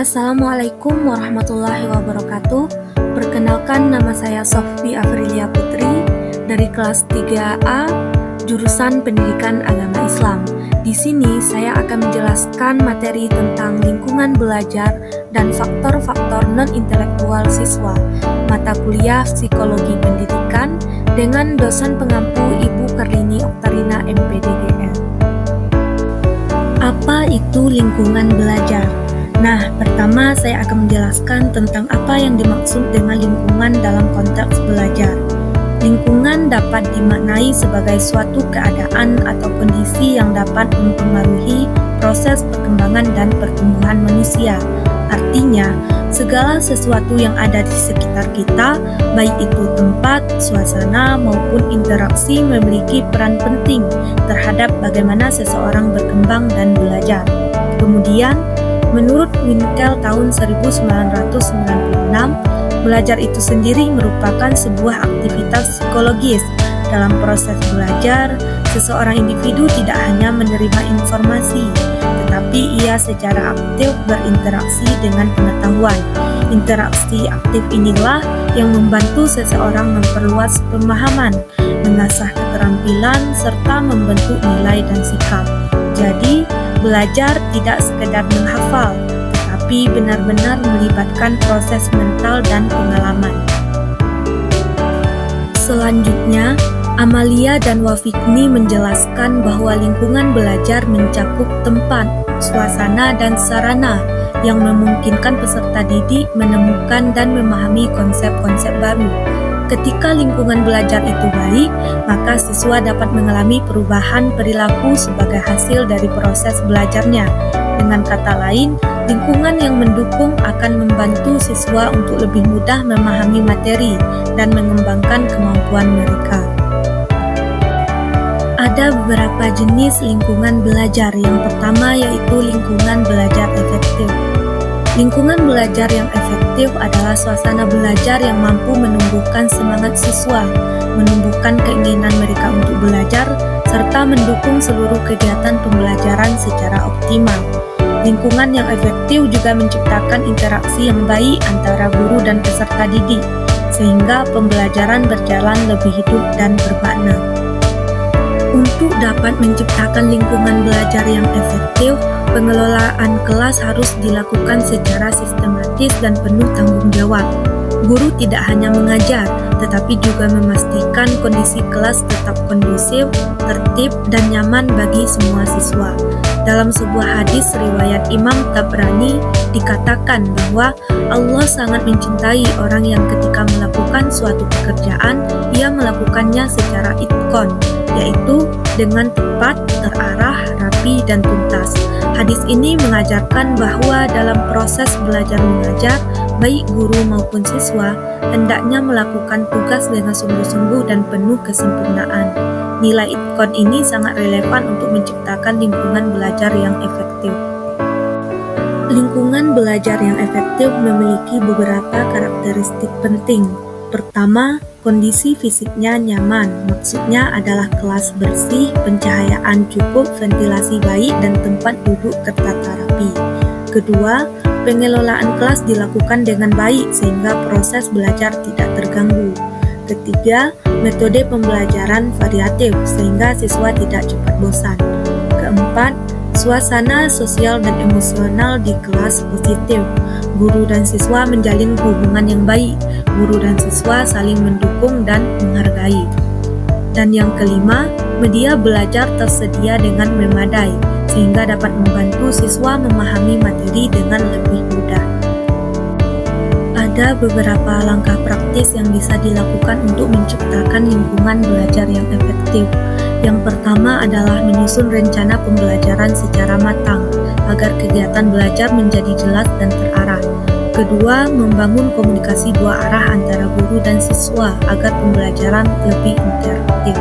Assalamualaikum warahmatullahi wabarakatuh. Perkenalkan, nama saya Soffi Afrilia Putri dari kelas 3A jurusan Pendidikan Agama Islam. Di sini saya akan menjelaskan materi tentang lingkungan belajar dan faktor-faktor non-intelektual siswa, mata kuliah Psikologi Pendidikan dengan dosen pengampu Ibu Karlini Oktarina MPDGL. Apa itu lingkungan belajar? Nah, pertama saya akan menjelaskan tentang apa yang dimaksud dengan lingkungan dalam konteks belajar. Lingkungan dapat dimaknai sebagai suatu keadaan atau kondisi yang dapat mempengaruhi proses perkembangan dan pertumbuhan manusia. Artinya, segala sesuatu yang ada di sekitar kita, baik itu tempat, suasana, maupun interaksi memiliki peran penting terhadap bagaimana seseorang berkembang dan belajar. Kemudian, menurut Winkel tahun 1996, belajar itu sendiri merupakan sebuah aktivitas psikologis. Dalam proses belajar, seseorang individu tidak hanya menerima informasi, tetapi ia secara aktif berinteraksi dengan pengetahuan. Interaksi aktif inilah yang membantu seseorang memperluas pemahaman, mengasah keterampilan, serta membentuk nilai dan sikap. Jadi, belajar tidak sekedar menghafal, tetapi benar-benar melibatkan proses mental dan pengalaman. Selanjutnya, Amalia dan Wafikni menjelaskan bahwa lingkungan belajar mencakup tempat, suasana, dan sarana yang memungkinkan peserta didik menemukan dan memahami konsep-konsep baru. Ketika lingkungan belajar itu baik, maka siswa dapat mengalami perubahan perilaku sebagai hasil dari proses belajarnya. Dengan kata lain, lingkungan yang mendukung akan membantu siswa untuk lebih mudah memahami materi dan mengembangkan kemampuan mereka. Ada beberapa jenis lingkungan belajar. Yang pertama yaitu lingkungan belajar efektif. Lingkungan belajar yang efektif adalah suasana belajar yang mampu menumbuhkan semangat siswa, menumbuhkan keinginan mereka untuk belajar, serta mendukung seluruh kegiatan pembelajaran secara optimal. Lingkungan yang efektif juga menciptakan interaksi yang baik antara guru dan peserta didik, sehingga pembelajaran berjalan lebih hidup dan bermakna. Untuk dapat menciptakan lingkungan belajar yang efektif, pengelolaan kelas harus dilakukan secara sistematis dan penuh tanggung jawab. Guru tidak hanya mengajar, tetapi juga memastikan kondisi kelas tetap kondusif, tertib, dan nyaman bagi semua siswa. Dalam sebuah hadis riwayat Imam Tabrani dikatakan bahwa Allah sangat mencintai orang yang ketika melakukan suatu pekerjaan, ia melakukannya secara itqon, yaitu dengan tepat, terarah, rapi, dan tuntas. Hadis ini mengajarkan bahwa dalam proses belajar mengajar, baik guru maupun siswa hendaknya melakukan tugas dengan sungguh-sungguh dan penuh kesempurnaan. Nilai itqon ini sangat relevan untuk menciptakan lingkungan belajar yang efektif. Lingkungan belajar yang efektif memiliki beberapa karakteristik penting. Pertama, kondisi fisiknya nyaman, maksudnya adalah kelas bersih, pencahayaan cukup, ventilasi baik, dan tempat duduk tertata rapi. Kedua, pengelolaan kelas dilakukan dengan baik sehingga proses belajar tidak terganggu. Ketiga, metode pembelajaran variatif sehingga siswa tidak cepat bosan. Keempat, suasana sosial dan emosional di kelas positif. Guru dan siswa menjalin hubungan yang baik. Guru dan siswa saling mendukung dan menghargai. Dan yang kelima, media belajar tersedia dengan memadai, sehingga dapat membantu siswa memahami materi dengan lebih mudah. Ada beberapa langkah praktis yang bisa dilakukan untuk menciptakan lingkungan belajar yang efektif. Yang pertama adalah menyusun rencana pembelajaran secara matang, agar kegiatan belajar menjadi jelas dan terarah. Kedua, membangun komunikasi dua arah antara guru dan siswa agar pembelajaran lebih interaktif.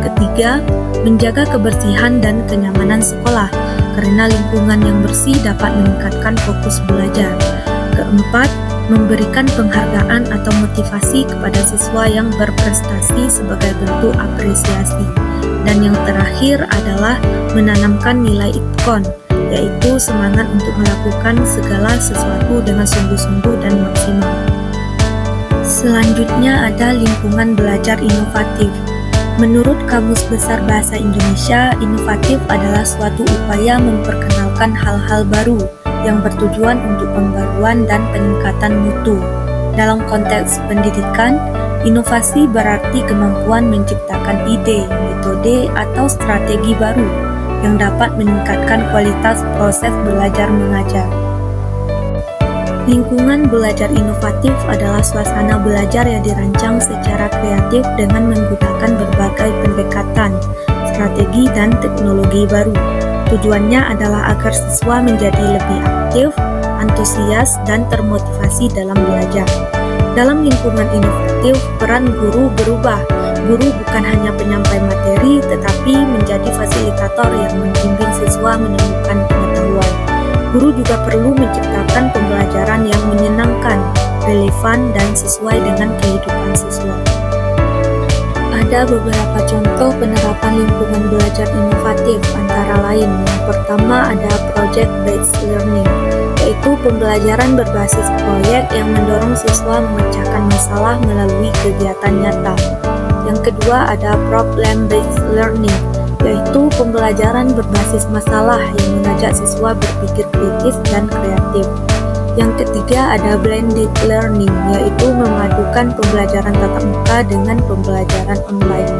Ketiga, menjaga kebersihan dan kenyamanan sekolah, karena lingkungan yang bersih dapat meningkatkan fokus belajar. Keempat, memberikan penghargaan atau motivasi kepada siswa yang berprestasi sebagai bentuk apresiasi. Dan yang terakhir adalah menanamkan nilai itqon, yaitu semangat untuk melakukan segala sesuatu dengan sungguh-sungguh dan maksimal. Selanjutnya ada lingkungan belajar inovatif. Menurut Kamus Besar Bahasa Indonesia, inovatif adalah suatu upaya memperkenalkan hal-hal baru yang bertujuan untuk pembaruan dan peningkatan mutu. Dalam konteks pendidikan, inovasi berarti kemampuan menciptakan ide, metode, atau strategi baru yang dapat meningkatkan kualitas proses belajar mengajar. Lingkungan belajar inovatif adalah suasana belajar yang dirancang secara kreatif dengan menggunakan berbagai pendekatan, strategi, dan teknologi baru. Tujuannya adalah agar siswa menjadi lebih aktif, antusias, dan termotivasi dalam belajar. Dalam lingkungan inovatif, peran guru berubah. Guru bukan hanya penyampai materi, tetapi menjadi fasilitator yang membimbing siswa menemukan pengetahuan. Guru juga perlu menciptakan pembelajaran yang menyenangkan, relevan, dan sesuai dengan kehidupan siswa. Ada beberapa contoh penerapan lingkungan belajar inovatif, antara lain yang pertama ada project-based learning, yaitu pembelajaran berbasis proyek yang mendorong siswa memecahkan masalah melalui kegiatan nyata. Yang kedua ada problem-based learning, yaitu pembelajaran berbasis masalah yang mengajak siswa berpikir kritis dan kreatif. Yang ketiga ada blended learning, yaitu memadukan pembelajaran tatap muka dengan pembelajaran online.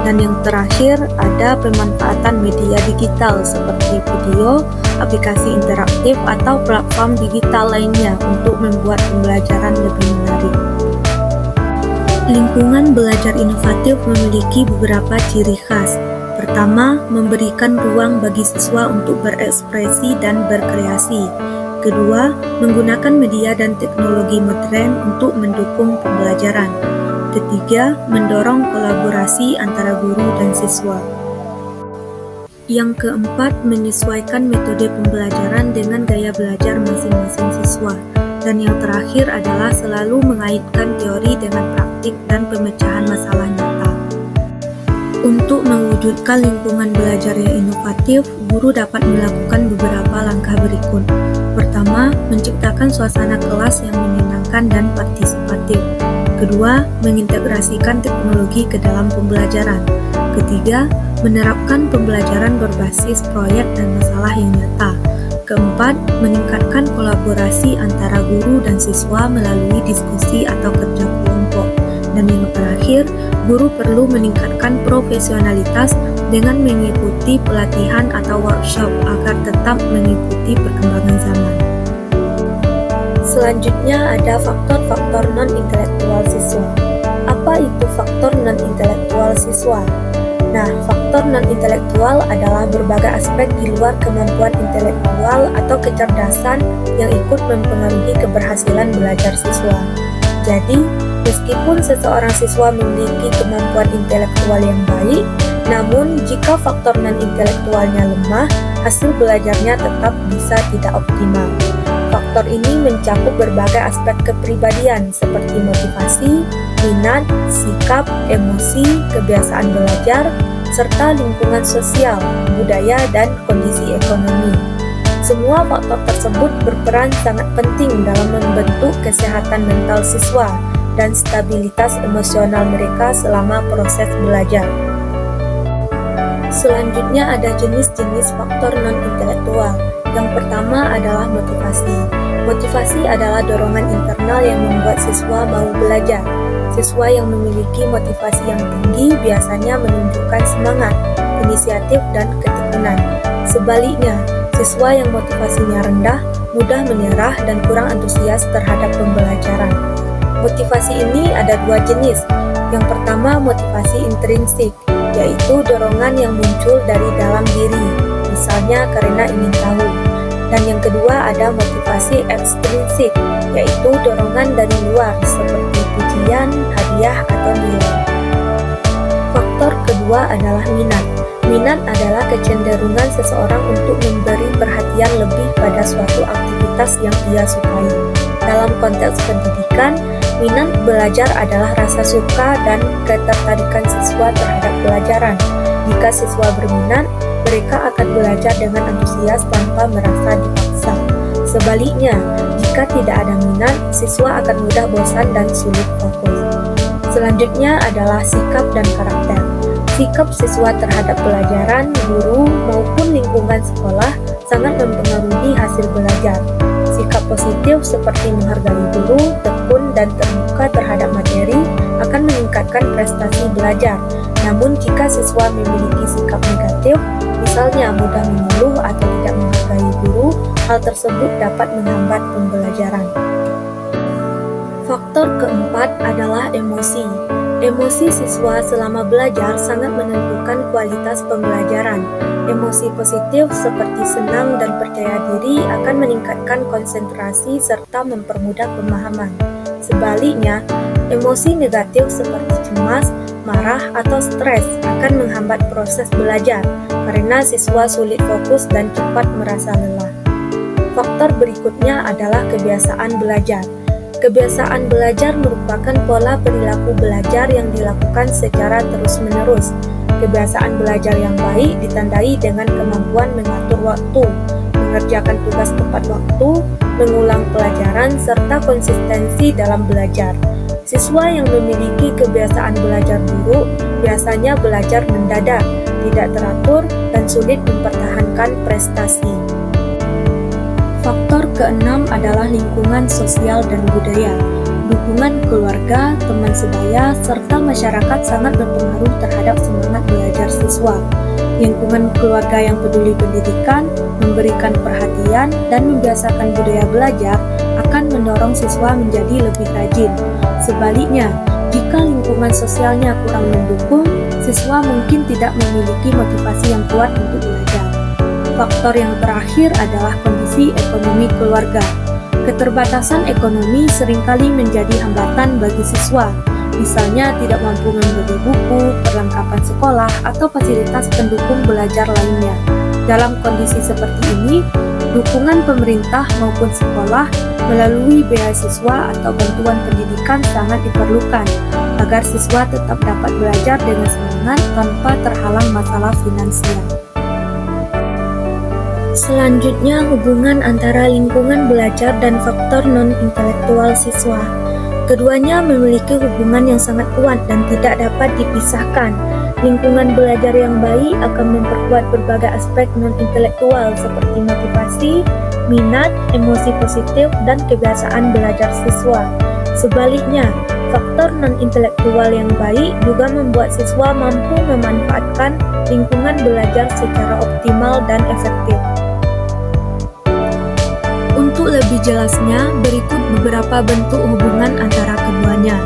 Dan yang terakhir ada pemanfaatan media digital seperti video, aplikasi interaktif, atau platform digital lainnya untuk membuat pembelajaran lebih menarik. Lingkungan belajar inovatif memiliki beberapa ciri khas. Pertama, memberikan ruang bagi siswa untuk berekspresi dan berkreasi. Kedua, menggunakan media dan teknologi modern untuk mendukung pembelajaran. Ketiga, mendorong kolaborasi antara guru dan siswa. Yang keempat, menyesuaikan metode pembelajaran dengan gaya belajar masing-masing siswa. Dan yang terakhir adalah selalu mengaitkan teori dengan praktik dan pemecahan masalah nyata. Untuk mewujudkan lingkungan belajar yang inovatif, guru dapat melakukan beberapa langkah berikut. Pertama, menciptakan suasana kelas yang menyenangkan dan partisipatif. Kedua, mengintegrasikan teknologi ke dalam pembelajaran. Ketiga, menerapkan pembelajaran berbasis proyek dan masalah yang nyata. Keempat, meningkatkan kolaborasi antara guru dan siswa melalui diskusi atau kerja kelompok. Dan yang terakhir, guru perlu meningkatkan profesionalitas dengan mengikuti pelatihan atau workshop agar tetap mengikuti perkembangan zaman. Selanjutnya ada faktor-faktor non-intelektual siswa. Apa itu faktor non-intelektual siswa? Nah, faktor non-intelektual adalah berbagai aspek di luar kemampuan intelektual atau kecerdasan yang ikut mempengaruhi keberhasilan belajar siswa. Jadi, meskipun seseorang siswa memiliki kemampuan intelektual yang baik, namun jika faktor non-intelektualnya lemah, hasil belajarnya tetap bisa tidak optimal. Faktor ini mencakup berbagai aspek kepribadian seperti motivasi, minat, sikap, emosi, kebiasaan belajar, serta lingkungan sosial, budaya, dan kondisi ekonomi. Semua faktor tersebut berperan sangat penting dalam membentuk kesehatan mental siswa dan stabilitas emosional mereka selama proses belajar. Selanjutnya ada jenis-jenis faktor non-intelektual. Yang pertama adalah motivasi. Motivasi adalah dorongan internal yang membuat siswa mau belajar. Siswa yang memiliki motivasi yang tinggi biasanya menunjukkan semangat, inisiatif, dan ketekunan. Sebaliknya, siswa yang motivasinya rendah mudah menyerah dan kurang antusias terhadap pembelajaran. Motivasi ini ada dua jenis. Yang pertama, motivasi intrinsik, yaitu dorongan yang muncul dari dalam diri, misalnya karena ingin tahu. Dan yang kedua ada motivasi ekstrinsik, yaitu dorongan dari luar seperti pujian, hadiah, atau nilai. Faktor kedua adalah minat. Minat adalah kecenderungan seseorang untuk memberi perhatian lebih pada suatu aktivitas yang ia sukai. Dalam konteks pendidikan, minat belajar adalah rasa suka dan ketertarikan siswa terhadap pelajaran. Jika siswa berminat, mereka akan belajar dengan antusias tanpa merasa dipaksa. Sebaliknya, jika tidak ada minat, siswa akan mudah bosan dan sulit fokus. Selanjutnya adalah sikap dan karakter. Sikap siswa terhadap pelajaran, guru, maupun lingkungan sekolah sangat mempengaruhi hasil belajar. Sikap positif seperti menghargai guru, tekun, dan terbuka terhadap materi akan meningkatkan prestasi belajar. Namun jika siswa memiliki sikap negatif, misalnya mudah mengeluh atau tidak menghargai guru, hal tersebut dapat menghambat pembelajaran. Faktor keempat adalah emosi. Emosi siswa selama belajar sangat menentukan kualitas pembelajaran. Emosi positif seperti senang dan percaya diri akan meningkatkan konsentrasi serta mempermudah pemahaman. Sebaliknya, emosi negatif seperti cemas, marah, atau stres akan menghambat proses belajar karena siswa sulit fokus dan cepat merasa lelah. Faktor berikutnya adalah kebiasaan belajar. Kebiasaan belajar merupakan pola perilaku belajar yang dilakukan secara terus-menerus. Kebiasaan belajar yang baik ditandai dengan kemampuan mengatur waktu, mengerjakan tugas tepat waktu, mengulang pelajaran, serta konsistensi dalam belajar. Siswa yang memiliki kebiasaan belajar buruk biasanya belajar mendadak, tidak teratur, dan sulit mempertahankan prestasi. Faktor keenam adalah lingkungan sosial dan budaya. Dukungan keluarga, teman sebaya, serta masyarakat sangat berpengaruh terhadap semangat belajar siswa. Lingkungan keluarga yang peduli pendidikan, memberikan perhatian, dan membiasakan budaya belajar akan mendorong siswa menjadi lebih rajin. Sebaliknya, jika lingkungan sosialnya kurang mendukung, siswa mungkin tidak memiliki motivasi yang kuat untuk belajar. Faktor yang terakhir adalah kondisi ekonomi keluarga. Keterbatasan ekonomi seringkali menjadi hambatan bagi siswa, misalnya tidak mampu membeli buku, perlengkapan sekolah, atau fasilitas pendukung belajar lainnya. Dalam kondisi seperti ini, dukungan pemerintah maupun sekolah melalui beasiswa atau bantuan pendidikan sangat diperlukan agar siswa tetap dapat belajar dengan semangat tanpa terhalang masalah finansial. Selanjutnya, hubungan antara lingkungan belajar dan faktor non-intelektual siswa. Keduanya memiliki hubungan yang sangat kuat dan tidak dapat dipisahkan. Lingkungan belajar yang baik akan memperkuat berbagai aspek non-intelektual seperti motivasi, minat, emosi positif, dan kebiasaan belajar siswa. Sebaliknya, faktor non-intelektual yang baik juga membuat siswa mampu memanfaatkan lingkungan belajar secara optimal dan efektif. Untuk lebih jelasnya, berikut beberapa bentuk hubungan antara keduanya.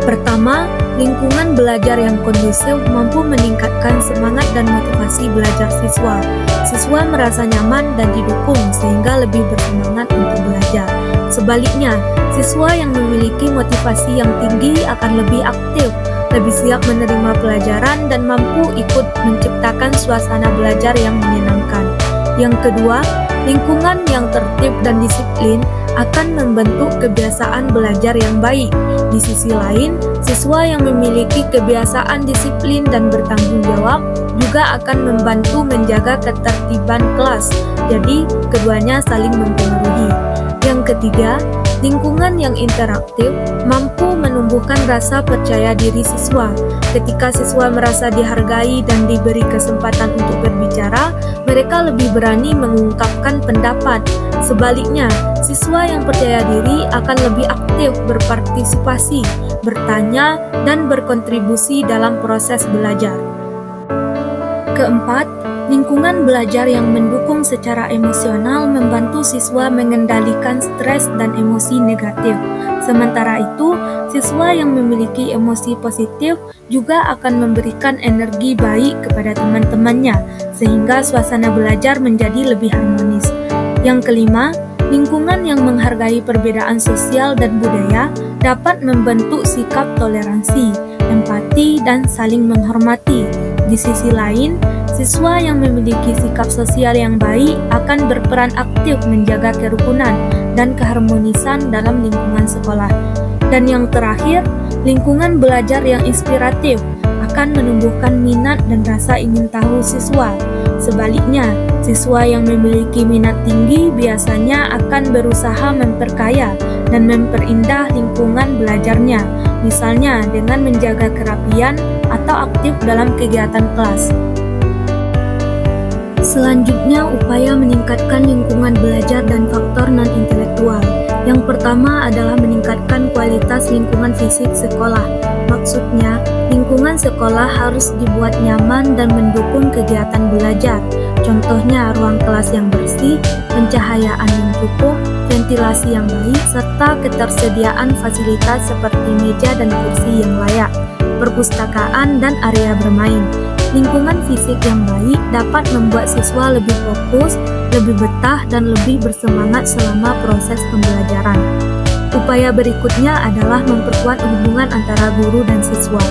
Pertama, lingkungan belajar yang kondusif mampu meningkatkan semangat dan motivasi belajar siswa. Siswa merasa nyaman dan didukung sehingga lebih bersemangat untuk belajar. Sebaliknya, siswa yang memiliki motivasi yang tinggi akan lebih aktif, lebih siap menerima pelajaran, dan mampu ikut menciptakan suasana belajar yang menyenangkan. Yang kedua, lingkungan yang tertib dan disiplin akan membentuk kebiasaan belajar yang baik. Di sisi lain, siswa yang memiliki kebiasaan disiplin dan bertanggung jawab juga akan membantu menjaga ketertiban kelas. Jadi, keduanya saling mempengaruhi. Yang ketiga, lingkungan yang interaktif mampu menumbuhkan rasa percaya diri siswa. Ketika siswa merasa dihargai dan diberi kesempatan untuk berbicara, mereka lebih berani mengungkapkan pendapat. Sebaliknya, siswa yang percaya diri akan lebih aktif berpartisipasi, bertanya, dan berkontribusi dalam proses belajar. Keempat, lingkungan belajar yang mendukung secara emosional membantu siswa mengendalikan stres dan emosi negatif. Sementara itu, siswa yang memiliki emosi positif juga akan memberikan energi baik kepada teman-temannya, sehingga suasana belajar menjadi lebih harmonis. Yang kelima, lingkungan yang menghargai perbedaan sosial dan budaya dapat membentuk sikap toleransi, empati, dan saling menghormati. Di sisi lain, siswa yang memiliki sikap sosial yang baik akan berperan aktif menjaga kerukunan dan keharmonisan dalam lingkungan sekolah. Dan yang terakhir, lingkungan belajar yang inspiratif akan menumbuhkan minat dan rasa ingin tahu siswa. Sebaliknya, siswa yang memiliki minat tinggi biasanya akan berusaha memperkaya dan memperindah lingkungan belajarnya, misalnya dengan menjaga kerapian atau aktif dalam kegiatan kelas. Selanjutnya, upaya meningkatkan lingkungan belajar dan faktor non-intelektual. Yang pertama adalah meningkatkan kualitas lingkungan fisik sekolah. Maksudnya, lingkungan sekolah harus dibuat nyaman dan mendukung kegiatan belajar. Contohnya, ruang kelas yang bersih, pencahayaan yang cukup, ventilasi yang baik, serta ketersediaan fasilitas seperti meja dan kursi yang layak, perpustakaan dan area bermain. Lingkungan fisik yang baik dapat membuat siswa lebih fokus, lebih betah, dan lebih bersemangat selama proses pembelajaran. Upaya berikutnya adalah memperkuat hubungan antara guru dan siswa.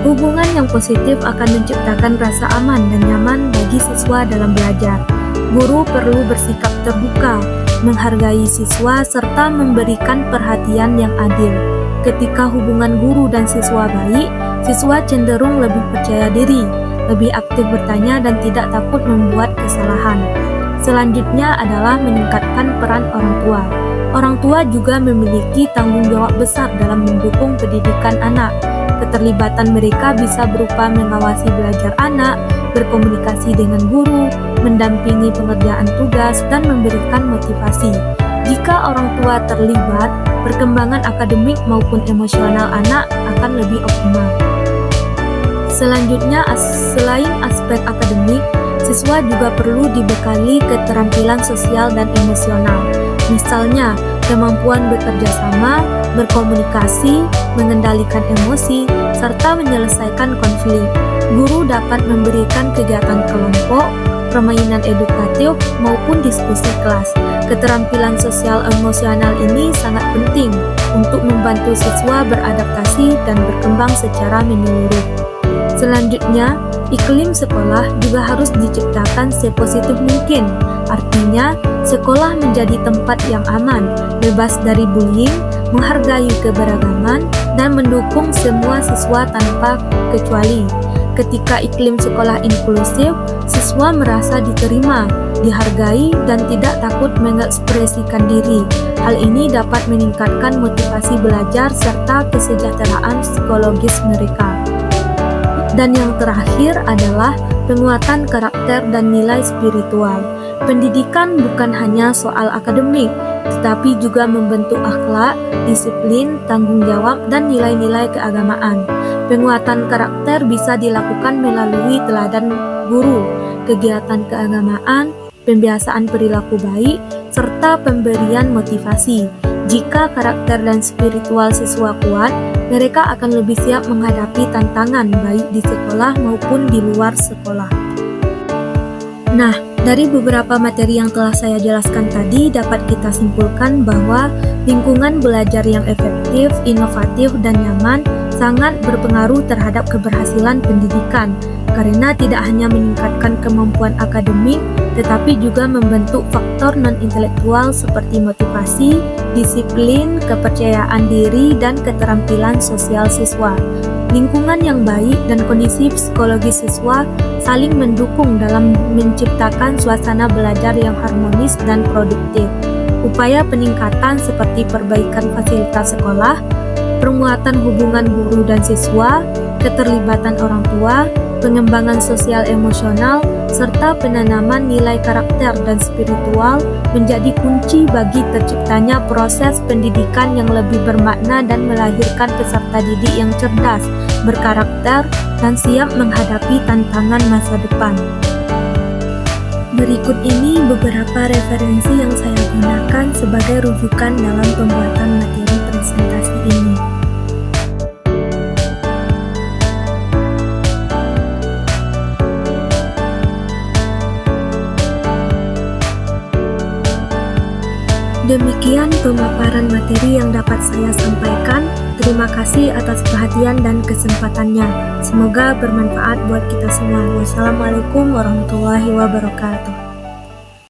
Hubungan yang positif akan menciptakan rasa aman dan nyaman bagi siswa dalam belajar. Guru perlu bersikap terbuka, menghargai siswa, serta memberikan perhatian yang adil. Ketika hubungan guru dan siswa baik, siswa cenderung lebih percaya diri, lebih aktif bertanya, dan tidak takut membuat kesalahan. Selanjutnya adalah meningkatkan peran orang tua. Orang tua juga memiliki tanggung jawab besar dalam mendukung pendidikan anak. Keterlibatan mereka bisa berupa mengawasi belajar anak, berkomunikasi dengan guru, mendampingi pengerjaan tugas, dan memberikan motivasi. Jika orang tua terlibat, perkembangan akademik maupun emosional anak akan lebih optimal. Selanjutnya, selain aspek akademik, siswa juga perlu dibekali keterampilan sosial dan emosional. Misalnya, kemampuan bekerja sama, berkomunikasi, mengendalikan emosi, serta menyelesaikan konflik. Guru dapat memberikan kegiatan kelompok, permainan edukatif, maupun diskusi kelas. Keterampilan sosial emosional ini sangat penting untuk membantu siswa beradaptasi dan berkembang secara menyeluruh. Selanjutnya, iklim sekolah juga harus diciptakan sepositif mungkin. Artinya, sekolah menjadi tempat yang aman, bebas dari bullying, menghargai keberagaman, dan mendukung semua siswa tanpa kecuali. Ketika iklim sekolah inklusif, siswa merasa diterima, dihargai, dan tidak takut mengekspresikan diri. Hal ini dapat meningkatkan motivasi belajar serta kesejahteraan psikologis mereka. Dan yang terakhir adalah penguatan karakter dan nilai spiritual. Pendidikan bukan hanya soal akademik, tetapi juga membentuk akhlak, disiplin, tanggung jawab, dan nilai-nilai keagamaan. Penguatan karakter bisa dilakukan melalui teladan guru, kegiatan keagamaan, pembiasaan perilaku baik, serta pemberian motivasi. Jika karakter dan spiritual siswa kuat, mereka akan lebih siap menghadapi tantangan baik di sekolah maupun di luar sekolah. Nah, dari beberapa materi yang telah saya jelaskan tadi dapat kita simpulkan bahwa lingkungan belajar yang efektif, inovatif, dan nyaman sangat berpengaruh terhadap keberhasilan pendidikan karena tidak hanya meningkatkan kemampuan akademik tetapi juga membentuk faktor non-intelektual seperti motivasi, disiplin, kepercayaan diri, dan keterampilan sosial siswa. Lingkungan yang baik dan kondisi psikologis siswa saling mendukung dalam menciptakan suasana belajar yang harmonis dan produktif. Upaya peningkatan seperti perbaikan fasilitas sekolah, penguatan hubungan guru dan siswa, keterlibatan orang tua, pengembangan sosial emosional, serta penanaman nilai karakter dan spiritual menjadi kunci bagi terciptanya proses pendidikan yang lebih bermakna dan melahirkan peserta didik yang cerdas, berkarakter, dan siap menghadapi tantangan masa depan. Berikut ini beberapa referensi yang saya gunakan sebagai rujukan dalam pembuatan materi presentasi ini. Demikian pemaparan materi yang dapat saya sampaikan. Terima kasih atas perhatian dan kesempatannya. Semoga bermanfaat buat kita semua. Wassalamualaikum warahmatullahi wabarakatuh.